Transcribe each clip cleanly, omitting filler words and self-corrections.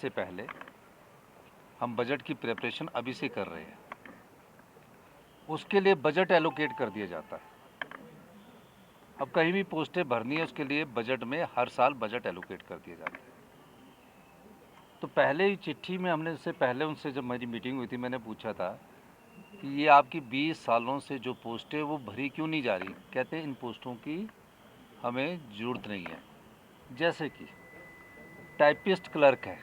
से पहले हम बजट की प्रिपरेशन अभी से कर रहे हैं। उसके लिए बजट एलोकेट कर दिया जाता है। अब कहीं भी पोस्टें भरनी है, उसके लिए बजट में हर साल बजट एलोकेट कर दिया जाता है। तो पहले ही चिट्ठी में हमने इससे पहले उनसे जब मेरी मीटिंग हुई थी, मैंने पूछा था कि ये आपकी 20 सालों से जो पोस्टें वो भरी क्यों नहीं जा रही। कहते हैं इन पोस्टों की हमें ज़रूरत नहीं है। जैसे कि टाइपिस्ट क्लर्क है,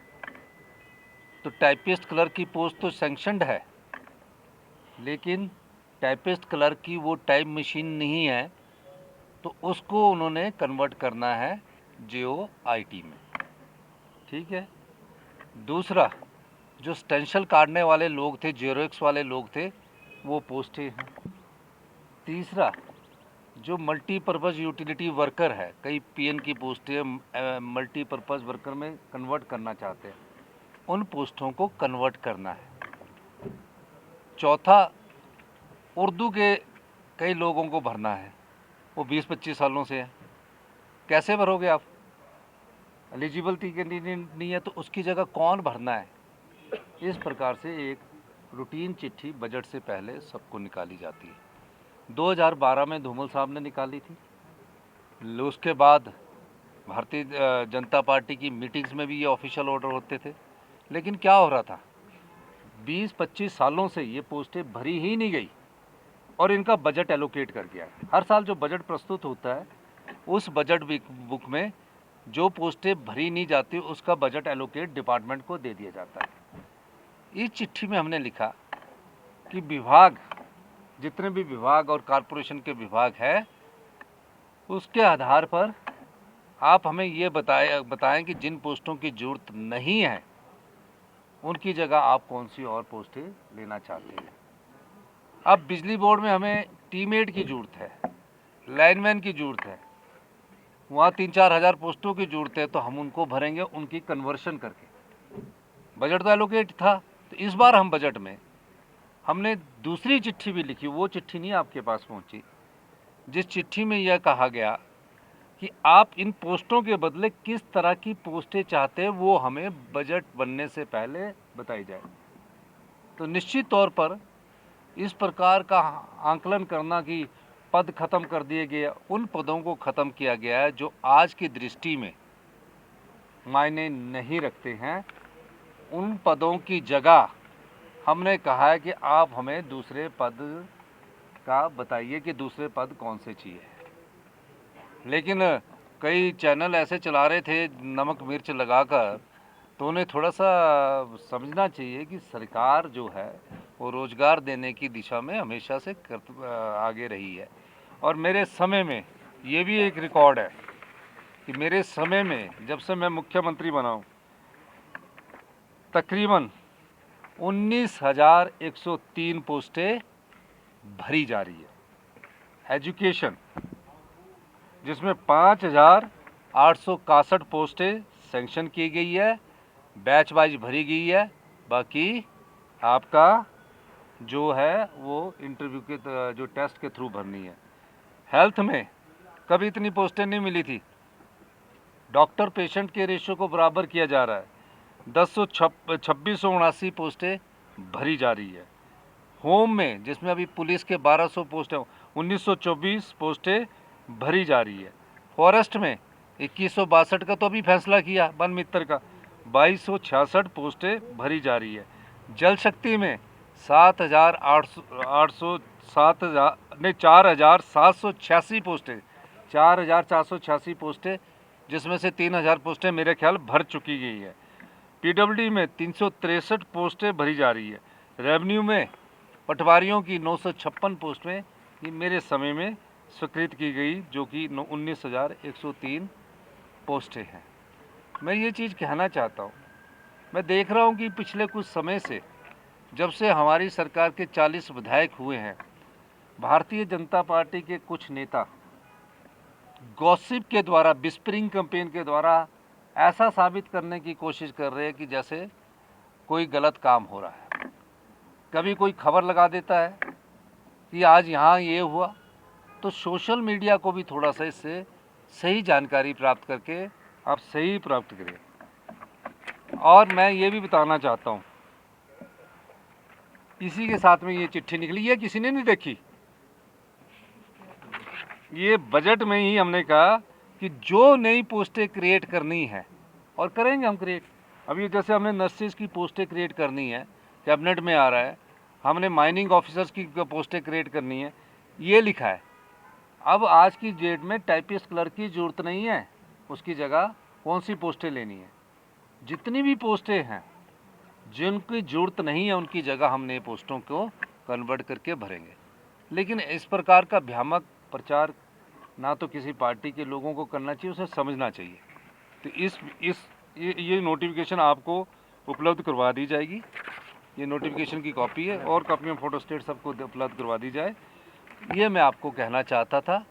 तो टाइपिस्ट क्लर्क की पोस्ट तो सैंक्शनड है, लेकिन टाइपिस्ट क्लर्क की वो टाइप मशीन नहीं है, तो उसको उन्होंने कन्वर्ट करना है JOIT में। ठीक है। दूसरा, जो स्टेंशल काटने वाले लोग थे, जेरोक्स वाले लोग थे, वो पोस्टें हैं। तीसरा, जो मल्टीपर्पज़ यूटिलिटी वर्कर है, कई PN की पोस्टें मल्टीपर्पज़ वर्कर में कन्वर्ट करना चाहते हैं, उन पोस्टों को कन्वर्ट करना है। चौथा, उर्दू के कई लोगों को भरना है, वो 20-25 सालों से है। कैसे भरोगे आप? एलिजिबिलिटी कैंडिडेट नहीं है तो उसकी जगह कौन भरना है? इस प्रकार से एक रूटीन चिट्ठी बजट से पहले सबको निकाली जाती है। 2012 में धूमल साहब ने निकाली थी। उसके बाद भारतीय जनता पार्टी की मीटिंग्स में भी ये ऑफिशियल ऑर्डर होते थे। लेकिन क्या हो रहा था, 20-25 सालों से ये पोस्टें भरी ही नहीं गई और इनका बजट एलोकेट कर दिया। हर साल जो बजट प्रस्तुत होता है, उस बजट बुक में जो पोस्टें भरी नहीं जाती उसका बजट एलोकेट डिपार्टमेंट को दे दिया जाता है। इस चिट्ठी में हमने लिखा कि विभाग, जितने भी विभाग और कॉरपोरेशन के विभाग है, उसके आधार पर आप हमें ये बताएं कि जिन पोस्टों की ज़रूरत नहीं है उनकी जगह आप कौन सी और पोस्टें लेना चाहते हैं। अब बिजली बोर्ड में हमें टीमेट की ज़रूरत है, लाइनमैन की ज़रूरत है, वहाँ 3-4 हज़ार पोस्टों की ज़रूरत है, तो हम उनको भरेंगे उनकी कन्वर्शन करके। बजट तो एलोकेट था। तो इस बार हम बजट में हमने दूसरी चिट्ठी भी लिखी। वो चिट्ठी नहीं आपके पास पहुँची, जिस चिट्ठी में यह कहा गया कि आप इन पोस्टों के बदले किस तरह की पोस्टें चाहते हैं, वो हमें बजट बनने से पहले बताई जाए। तो निश्चित तौर पर इस प्रकार का आंकलन करना कि पद खत्म कर दिए गए, उन पदों को ख़त्म किया गया है जो आज की दृष्टि में मायने नहीं रखते हैं। उन पदों की जगह हमने कहा है कि आप हमें दूसरे पद का बताइए कि दूसरे पद कौन से चाहिए। लेकिन कई चैनल ऐसे चला रहे थे नमक मिर्च लगाकर, तो उन्हें थोड़ा सा समझना चाहिए कि सरकार जो है वो रोज़गार देने की दिशा में हमेशा से आगे रही है। और मेरे समय में ये भी एक रिकॉर्ड है कि मेरे समय में, जब से मैं मुख्यमंत्री बना हूँ, तकरीबन 19,103 पोस्टें भरी जा रही है। एजुकेशन, जिसमें 5,861 पोस्टें सेंक्शन की गई है, बैच वाइज भरी गई है, बाकी आपका जो है वो इंटरव्यू के जो टेस्ट के थ्रू भरनी है। हेल्थ में कभी इतनी पोस्टें नहीं मिली थी। डॉक्टर पेशेंट के रेशियो को बराबर किया जा रहा है। 2679 पोस्टें भरी जा रही है। होम में, जिसमें अभी पुलिस के 1200 पोस्टें, 1924 पोस्टें भरी जा रही है। फॉरेस्ट में 2162 का तो अभी फैसला किया वन मित्र का, 2266 पोस्टें भरी जा रही है। जल शक्ति में 4,786 पोस्टें, 4,486 पोस्टें, जिसमें से 3,000 पोस्टें मेरे ख्याल भर चुकी गई है। PWD में 363 पोस्टें भरी जा रही है। रेवेन्यू में पटवारियों की 956 पोस्टें ये मेरे समय में स्वीकृत की गई, जो कि 19,103 पोस्टें हैं। मैं ये चीज़ कहना चाहता हूँ, मैं देख रहा हूँ कि पिछले कुछ समय से, जब से हमारी सरकार के 40 विधायक हुए हैं, भारतीय जनता पार्टी के कुछ नेता गॉसिप के द्वारा, विस्परिंग कैंपेन के द्वारा ऐसा साबित करने की कोशिश कर रहे हैं कि जैसे कोई गलत काम हो रहा है। कभी कोई खबर लगा देता है कि आज यहाँ ये हुआ, तो सोशल मीडिया को भी थोड़ा सा इससे सही जानकारी प्राप्त करके आप सही प्राप्त करें। और मैं ये भी बताना चाहता हूँ, इसी के साथ में ये चिट्ठी निकली है, किसी ने नहीं देखी। ये बजट में ही हमने कहा कि जो नई पोस्टें क्रिएट करनी है और करेंगे हम क्रिएट। अभी जैसे हमने नर्सेज की पोस्टें क्रिएट करनी है, कैबिनेट में आ रहा है। हमने माइनिंग ऑफिसर्स की पोस्टें क्रिएट करनी है, ये लिखा है। अब आज की डेट में टाइपिस्ट क्लर्क की ज़रूरत नहीं है, उसकी जगह कौन सी पोस्टें लेनी है। जितनी भी पोस्टें हैं जिनकी ज़रूरत नहीं है उनकी जगह हम नए पोस्टों को कन्वर्ट करके भरेंगे। लेकिन इस प्रकार का भ्रामक प्रचार ना तो किसी पार्टी के लोगों को करना चाहिए, उसे समझना चाहिए। तो ये नोटिफिकेशन आपको उपलब्ध करवा दी जाएगी। ये नोटिफिकेशन की कॉपी है और कॉपी में फ़ोटो स्टेट सबको उपलब्ध करवा दी जाए, ये मैं आपको कहना चाहता था।